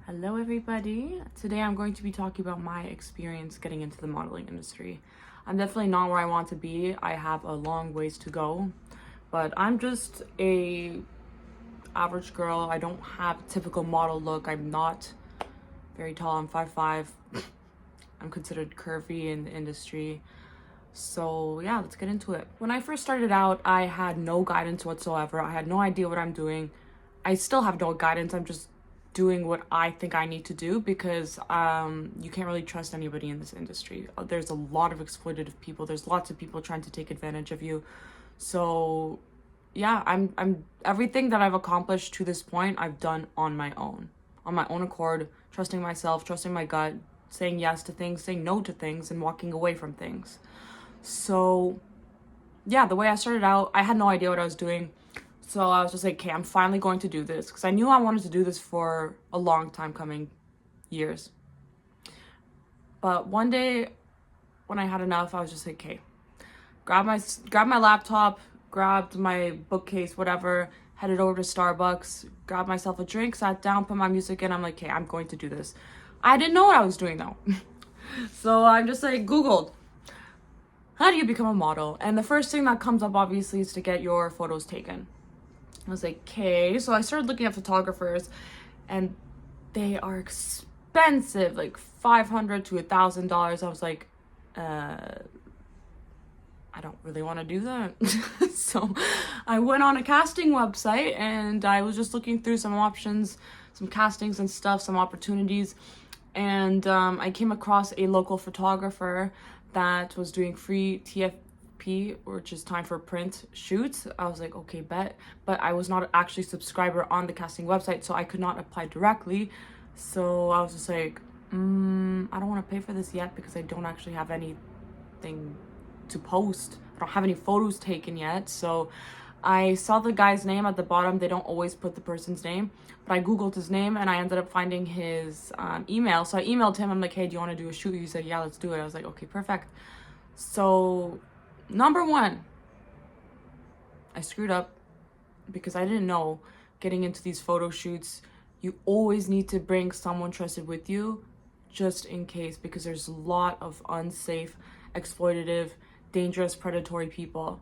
Hello everybody. Today I'm going to be talking about my experience getting into the modeling industry. I'm definitely not where I want to be. I have a long ways to go, but I'm just a average girl. I don't have a typical model look. I'm not very tall. I'm 5'5". I'm considered curvy in the industry. So yeah, let's get into it. When I first started out, I had no guidance whatsoever. I had no idea what I'm doing. I still have no guidance. I'm just doing what I think I need to do because you can't really trust anybody in this industry. There's a lot of exploitative people. There's lots of people trying to take advantage of you. So yeah, I'm everything that I've accomplished to this point, I've done on my own accord, trusting myself, trusting my gut, saying yes to things, saying no to things, and walking away from things. So yeah, the way I started out, I had no idea what I was doing. So I was just like, okay, I'm finally going to do this because I knew I wanted to do this for a long time coming, years. But one day when I had enough, I was just like, okay, grab my laptop, grabbed my bookcase, whatever, headed over to Starbucks, grabbed myself a drink, sat down, put my music in. I'm like, okay, I'm going to do this. I didn't know what I was doing though. So I'm just like Googled, how do you become a model? And the first thing that comes up obviously is to get your photos taken. I was like, okay. So I started looking at photographers and they are expensive, like $500 to $1,000. I was like, I don't really want to do that. So I went on a casting website and I was just looking through some options, some castings and stuff, some opportunities. And I came across a local photographer that was doing free TFP, which is time for print shoots. I was like, okay, bet. But I was not actually a subscriber on the casting website, so I could not apply directly. So I was just like, I don't want to pay for this yet because I don't actually have anything to post. I don't have any photos taken yet. So I saw the guy's name at the bottom. They don't always put the person's name, but I Googled his name and I ended up finding his email. So I emailed him. I'm like, hey, do you want to do a shoot? He said, yeah, let's do it. I was like, okay, perfect. So number one, I screwed up because I didn't know getting into these photo shoots, you always need to bring someone trusted with you just in case, because there's a lot of unsafe, exploitative, dangerous, predatory people.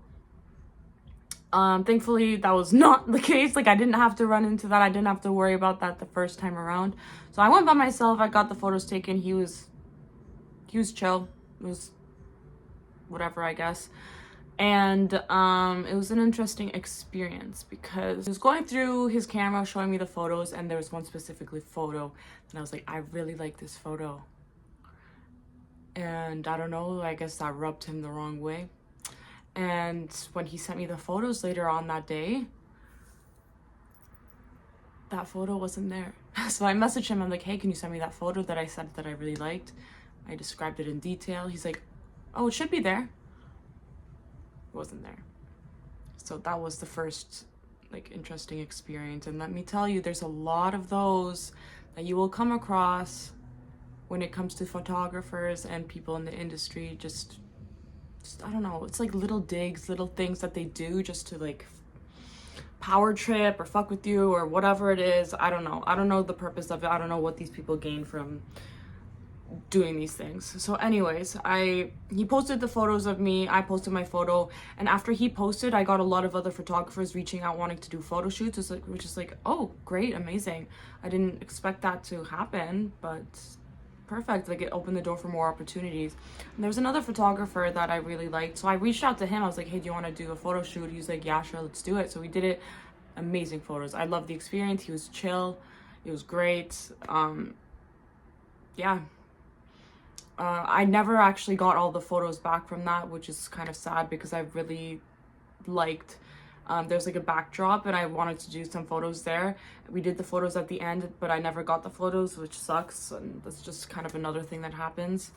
Thankfully that was not the case. Like I didn't have to run into that. I didn't have to worry about that the first time around. So I went by myself. I got the photos taken. He was chill. It was whatever, I guess. And it was an interesting experience because he was going through his camera showing me the photos, and there was one specifically photo and I was like, I really like this photo. And I don't know, I guess that rubbed him the wrong way. And when he sent me the photos later on that day, that photo wasn't there. So I messaged him. I'm like, hey, can you send me that photo that I said that I really liked? I described it in detail. He's like, oh, it should be there. It wasn't there. So that was the first like interesting experience. And let me tell you, there's a lot of those that you will come across when it comes to photographers and people in the industry. Just I don't know, it's like little digs, little things that they do just to like power trip or fuck with you or whatever it is. I don't know the purpose of it. I don't know what these people gain from doing these things. So anyways, he posted the photos of me, I posted my photo, and after he posted, I got a lot of other photographers reaching out wanting to do photo shoots. Which is like, oh great, amazing. I didn't expect that to happen, but perfect. Like it opened the door for more opportunities. And there was another photographer that I really liked, so I reached out to him. I was like, hey, do you want to do a photo shoot? He was like, yeah, sure, let's do it. So we did it. Amazing photos. I loved the experience. He was chill. It was great. Yeah. I never actually got all the photos back from that, which is kind of sad because I really liked there's like a backdrop and I wanted to do some photos there. We did the photos at the end, but I never got the photos, which sucks, and that's just kind of another thing that happens.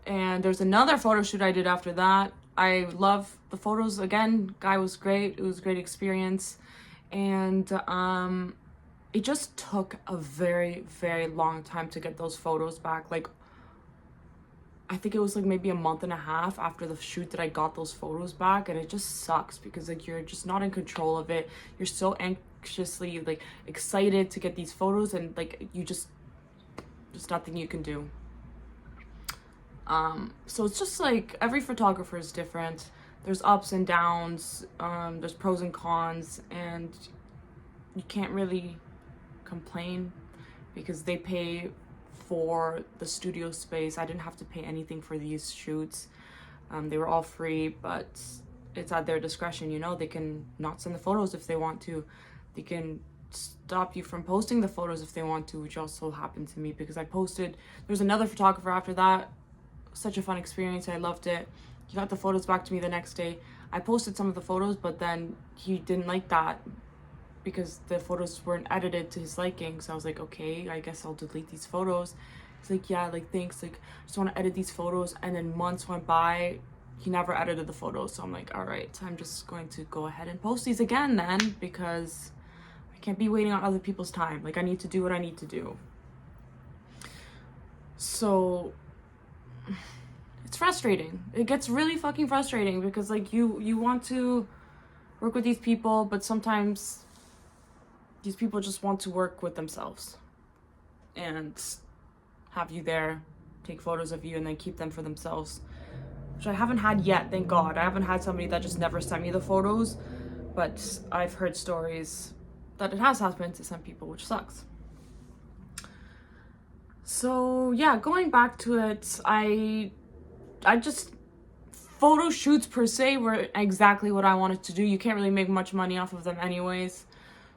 And there's another photo shoot I did after that. I love the photos. Again, guy was great. It was a great experience. And it just took a very, very long time to get those photos back. Like I think it was like maybe a month and a half after the shoot that I got those photos back, and it just sucks because like you're just not in control of it. You're so anxiously like excited to get these photos, and like you just There's nothing you can do. So it's just like every photographer is different. There's ups and downs, there's pros and cons, and you can't really complain because they pay for the studio space. I didn't have to pay anything for these shoots. They were all free, but it's at their discretion, you know. They can not send the photos if they want to. They can stop you from posting the photos if they want to, which also happened to me because I posted. There's another photographer after that. Such a fun experience. I loved it. He got the photos back to me the next day. I posted some of the photos, but then he didn't like that because the photos weren't edited to his liking. So I was like, okay, I guess I'll delete these photos. He's like, yeah, like, thanks, like, I just want to edit these photos. And then months went by, he never edited the photos. So I'm like, all right, I'm just going to go ahead and post these again then, because I can't be waiting on other people's time. Like, I need to do what I need to do. So it's frustrating. It gets really fucking frustrating because, like, you want to work with these people, but sometimes these people just want to work with themselves and have you there, take photos of you, and then keep them for themselves, which I haven't had yet, thank God. I haven't had somebody that just never sent me the photos, but I've heard stories that it has happened to some people, which sucks. So yeah, going back to it, I just, photo shoots per se were exactly what I wanted to do. You can't really make much money off of them anyways.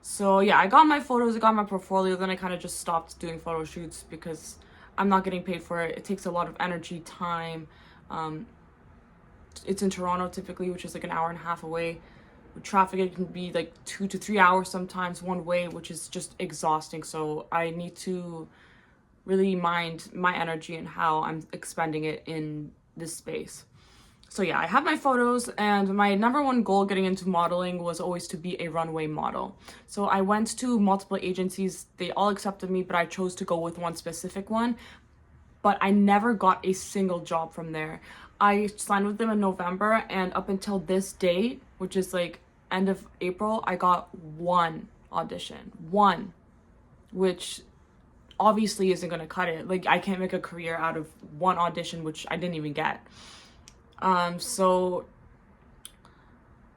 So yeah, I got my photos, I got my portfolio, then I kind of just stopped doing photo shoots because I'm not getting paid for it. It takes a lot of energy, time. It's in Toronto typically, which is like an hour and a half away. With traffic, it can be like 2 to 3 hours sometimes one way, which is just exhausting. So I need to really mind my energy and how I'm expending it in this space. So yeah, I have my photos, and my number one goal getting into modeling was always to be a runway model. So I went to multiple agencies. They all accepted me, but I chose to go with one specific one. But I never got a single job from there. I signed with them in November, and up until this date, which is like end of April, I got one audition. One. Which obviously isn't going to cut it. Like, I can't make a career out of one audition, which I didn't even get. So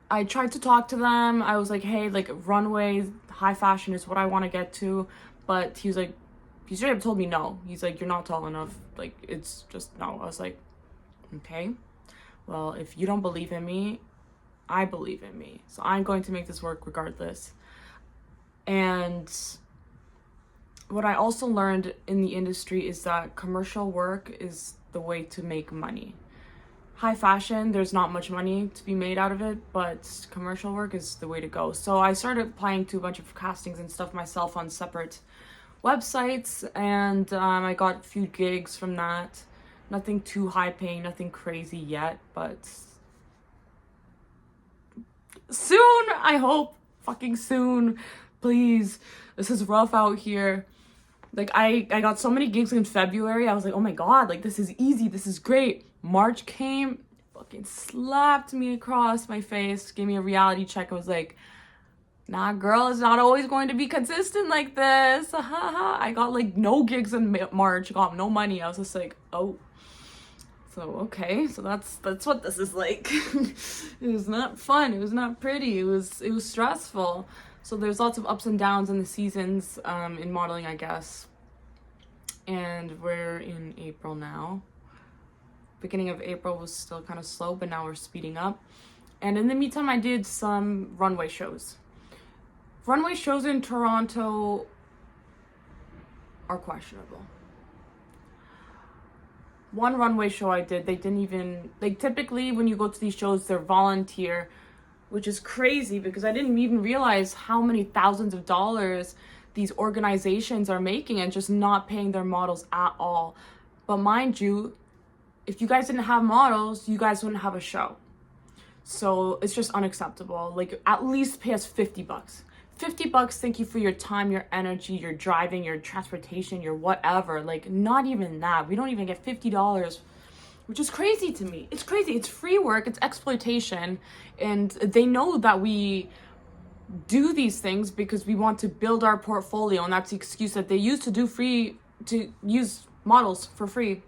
I tried to talk to them. I was like, hey, like, runway, high fashion is what I want to get to. But he straight up told me no. He's like, you're not tall enough. Like, it's just no. I was like, okay, well, if you don't believe in me, I believe in me. So I'm going to make this work regardless. And what I also learned in the industry is that commercial work is the way to make money. High fashion, there's not much money to be made out of it, but commercial work is the way to go. So I started applying to a bunch of castings and stuff myself on separate websites, and I got a few gigs from that. Nothing too high paying, nothing crazy yet, but soon, I hope. Fucking soon. Please. This is rough out here. Like, I got so many gigs in February. I was like, oh my God, like, this is easy. This is great. March came, fucking slapped me across my face, gave me a reality check. I was like, nah, girl, it's not always going to be consistent like this. I got like no gigs in March, got no money. I was just like, oh. So, okay, so that's what this is like. It was not fun. It was not pretty. It was stressful. So there's lots of ups and downs in the seasons in modeling, I guess. And we're in April now. Beginning of April was still kind of slow, but now we're speeding up. And in the meantime, I did some runway shows. Runway shows in Toronto are questionable. One runway show I did, they didn't even, like, typically when you go to these shows, they're volunteer, which is crazy because I didn't even realize how many thousands of dollars these organizations are making and just not paying their models at all. But mind you, if you guys didn't have models, you guys wouldn't have a show. So it's just unacceptable. Like, at least pay us $50. $50, thank you for your time, your energy, your driving, your transportation, your whatever. Like, not even that. We don't even get $50, which is crazy to me. It's crazy. It's free work. It's exploitation. And they know that we do these things because we want to build our portfolio. And that's the excuse that they use to do to use models for free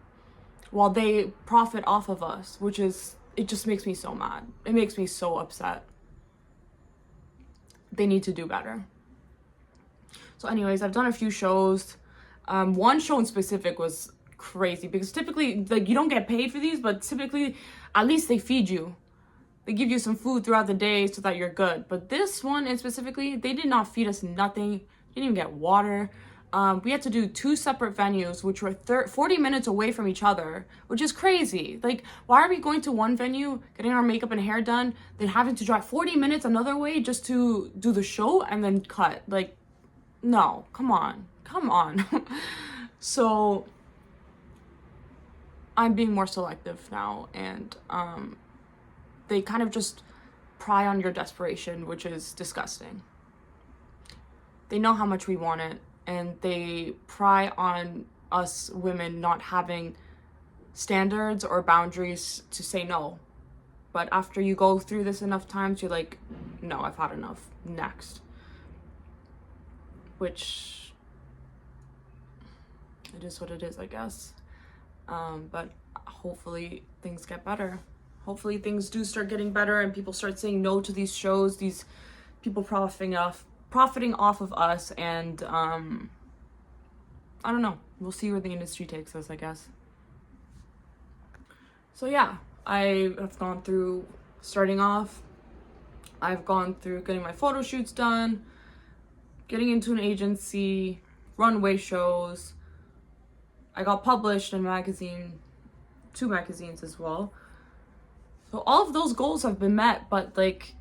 while they profit off of us, which is, it just makes me so mad. It makes me so upset. They need to do better. So anyways, I've done a few shows. One show in specific was crazy because typically, like, you don't get paid for these, but typically at least they feed you. They give you some food throughout the day so that you're good. But this one in specifically, they did not feed us nothing. Didn't even get water. We had to do 2 separate venues, which were 40 minutes away from each other, which is crazy. Like, why are we going to one venue, getting our makeup and hair done, then having to drive 40 minutes another way just to do the show and then cut? Like, no, come on. So I'm being more selective now, and they kind of just pry on your desperation, which is disgusting. They know how much we want it, and they pry on us women not having standards or boundaries to say no. But after you go through this enough times, you're like, no, I've had enough. Next. Which, it is what it is, I guess. But hopefully things get better. Hopefully things do start getting better and people start saying no to these shows, these people profiting off of us, and I don't know. We'll see where the industry takes us, I guess. So yeah, I have gone through starting off. I've gone through getting my photo shoots done, getting into an agency, runway shows. I got published in magazine, 2 magazines as well. So all of those goals have been met, but like,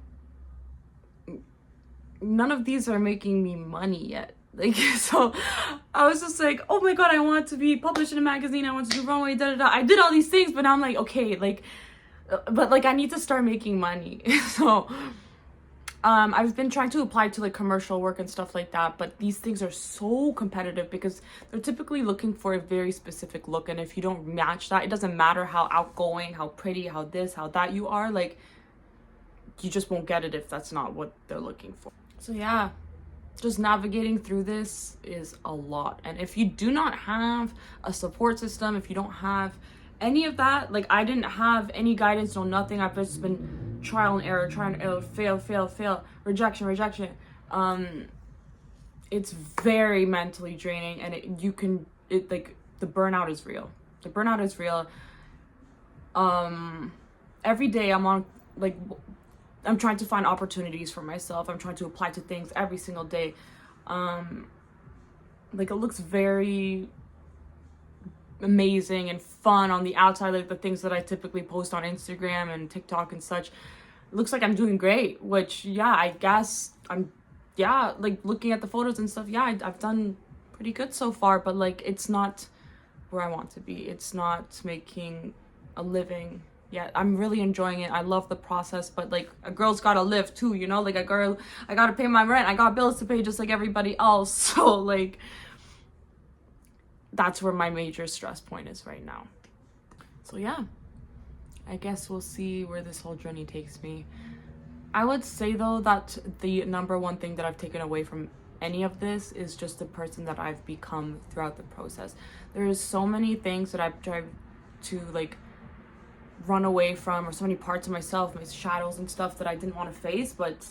none of these are making me money yet. Like, so I was just like, oh my god, I want to be published in a magazine, I want to do runway, I did all these things, but now I'm like, okay, like, but like, I need to start making money. So I've been trying to apply to like commercial work and stuff like that, but these things are so competitive because they're typically looking for a very specific look, and if you don't match that, it doesn't matter how outgoing, how pretty, how this, how that you are, like, you just won't get it if that's not what they're looking for. So yeah, just navigating through this is a lot. And if you do not have a support system, if you don't have any of that, like, I didn't have any guidance, no nothing. I've just been trial and error, fail, rejection. It's very mentally draining, and like, the burnout is real. Every day I'm trying to find opportunities for myself. I'm trying to apply to things every single day. Like, it looks very amazing and fun on the outside, like the things that I typically post on Instagram and TikTok and such. It looks like I'm doing great, which, yeah, I guess like, looking at the photos and stuff, yeah, I've done pretty good so far, but like, it's not where I want to be. It's not making a living yet. I'm really enjoying it. I love the process, but like, a girl's gotta live too, you know? Like, I gotta pay my rent. I got bills to pay just like everybody else. So like, that's where my major stress point is right now. So yeah, I guess we'll see where this whole journey takes me. I would say though that the number one thing that I've taken away from any of this is just the person that I've become throughout the process. There's so many things that I've tried to like run away from, or so many parts of myself, my shadows and stuff that I didn't want to face, but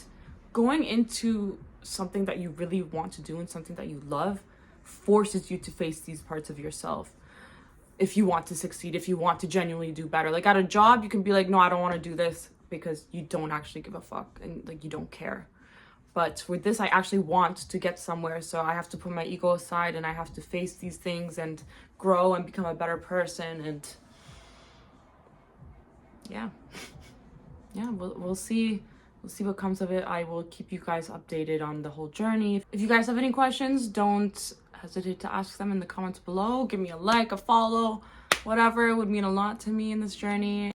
going into something that you really want to do and something that you love forces you to face these parts of yourself. If you want to succeed, if you want to genuinely do better. Like, at a job, you can be like, no, I don't want to do this, because you don't actually give a fuck and like, you don't care. But with this, I actually want to get somewhere, so I have to put my ego aside and I have to face these things and grow and become a better person. And yeah, we'll see what comes of it. I will keep you guys updated on the whole journey. If you guys have any questions, don't hesitate to ask them in the comments below. Give me a like, a follow, whatever. It would mean a lot to me in this journey.